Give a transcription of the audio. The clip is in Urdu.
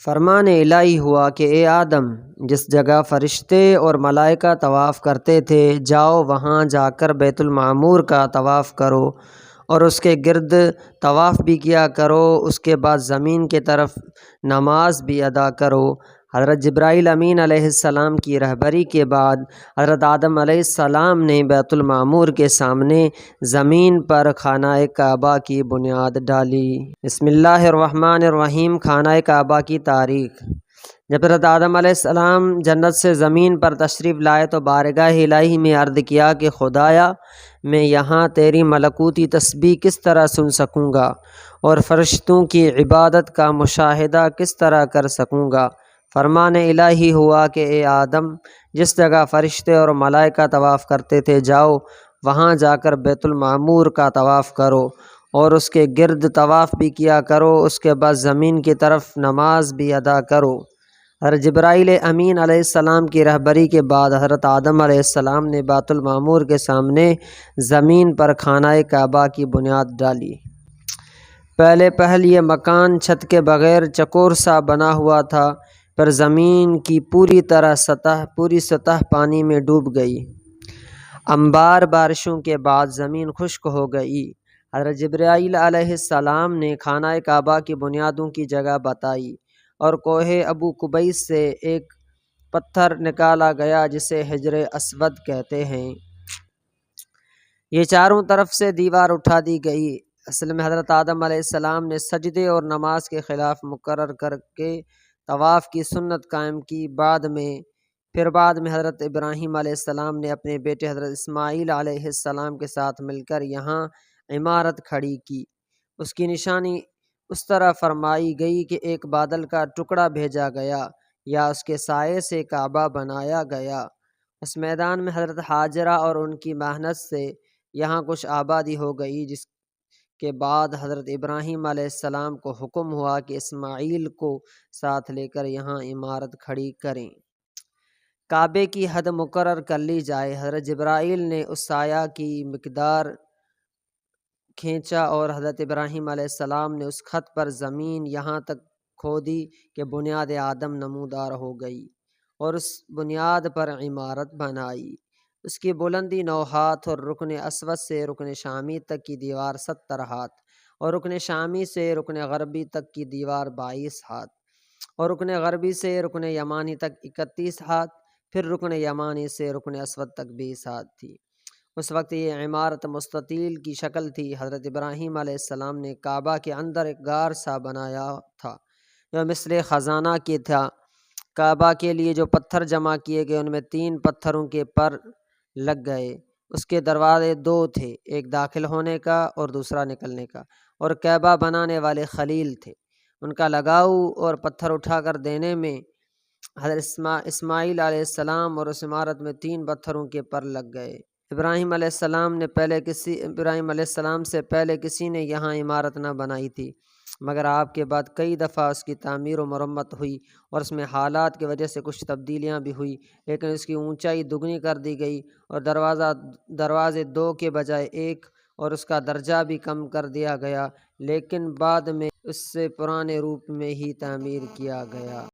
فرمان الہی ہوا کہ اے آدم، جس جگہ فرشتے اور ملائکہ طواف کرتے تھے جاؤ وہاں جا کر بیت المعمور کا طواف کرو اور اس کے گرد طواف بھی کیا کرو، اس کے بعد زمین کی طرف نماز بھی ادا کرو۔ حضرت جبرائیل امین علیہ السلام کی رہبری کے بعد حضرت آدم علیہ السلام نے بیت المعمور کے سامنے زمین پر خانہ کعبہ کی بنیاد ڈالی۔ بسم اللہ الرحمن الرحیم۔ خانہ کعبہ کی تاریخ۔ جب حضرت آدم علیہ السلام جنت سے زمین پر تشریف لائے تو بارگاہ الہی میں عرض کیا کہ خدایا، میں یہاں تیری ملکوتی تسبیح کس طرح سن سکوں گا اور فرشتوں کی عبادت کا مشاہدہ کس طرح کر سکوں گا؟ فرمان الہی ہوا کہ اے آدم، جس جگہ فرشتے اور ملائکہ طواف کرتے تھے جاؤ وہاں جا کر بیت المعمور کا طواف کرو اور اس کے گرد طواف بھی کیا کرو، اس کے بعد زمین کی طرف نماز بھی ادا کرو۔ حضرت جبرائیل امین علیہ السلام کی رہبری کے بعد حضرت آدم علیہ السلام نے بیت المعمور کے سامنے زمین پر خانہ کعبہ کی بنیاد ڈالی۔ پہل یہ مکان چھت کے بغیر چکور سا بنا ہوا تھا، پھر زمین کی پوری سطح پانی میں ڈوب گئی۔ انبار بارشوں کے بعد زمین خشک ہو گئی۔ حضرت جبرائیل علیہ السلام نے خانہ کعبہ کی بنیادوں کی جگہ بتائی اور کوہ ابو قبیس سے ایک پتھر نکالا گیا جسے حجر اسود کہتے ہیں۔ یہ چاروں طرف سے دیوار اٹھا دی گئی۔ اصل میں حضرت آدم علیہ السلام نے سجدے اور نماز کے خلاف مقرر کر کے طواف کی سنت قائم کی۔ بعد میں حضرت ابراہیم علیہ السلام نے اپنے بیٹے حضرت اسماعیل علیہ السلام کے ساتھ مل کر یہاں عمارت کھڑی کی۔ اس کی نشانی اس طرح فرمائی گئی کہ ایک بادل کا ٹکڑا بھیجا گیا یا اس کے سائے سے کعبہ بنایا گیا۔ اس میدان میں حضرت ہاجرہ اور ان کی محنت سے یہاں کچھ آبادی ہو گئی، جس کے بعد حضرت ابراہیم علیہ السلام کو حکم ہوا کہ اسماعیل کو ساتھ لے کر یہاں عمارت کھڑی کریں۔ کعبے کی حد مقرر کر لی جائے۔ حضرت جبرائیل نے اس سایہ کی مقدار کھینچا اور حضرت ابراہیم علیہ السلام نے اس خط پر زمین یہاں تک کھودی کہ بنیاد آدم نمودار ہو گئی اور اس بنیاد پر عمارت بنائی۔ اس کی بلندی 9 ہاتھ اور رکن اسود سے رکن شامی تک کی دیوار 70 ہاتھ اور رکن شامی سے رکن غربی تک کی دیوار 22 ہاتھ اور رکن غربی سے رکن یمانی تک 31 ہاتھ، پھر رکن یمانی سے رکن اسود تک 20 ہاتھ تھی۔ اس وقت یہ عمارت مستطیل کی شکل تھی۔ حضرت ابراہیم علیہ السلام نے کعبہ کے اندر ایک غار سا بنایا تھا جو مثل خزانہ کی تھا۔ کعبہ کے لیے جو پتھر جمع کیے گئے ان میں 3 پتھروں کے پر لگ گئے۔ اس کے دروازے 2 تھے، ایک داخل ہونے کا اور دوسرا نکلنے کا، اور کعبہ بنانے والے خلیل تھے۔ ان کا لگاؤ اور پتھر اٹھا کر دینے میں حضرت اسماعیل علیہ السلام اور اس عمارت میں 3 پتھروں کے پر لگ گئے۔ ابراہیم علیہ السلام سے پہلے کسی نے یہاں عمارت نہ بنائی تھی، مگر آپ کے بعد کئی دفعہ اس کی تعمیر و مرمت ہوئی اور اس میں حالات کی وجہ سے کچھ تبدیلیاں بھی ہوئی، لیکن اس کی اونچائی دگنی کر دی گئی اور دروازے 2 کے بجائے 1 اور اس کا درجہ بھی کم کر دیا گیا، لیکن بعد میں اس سے پرانے روپ میں ہی تعمیر کیا گیا۔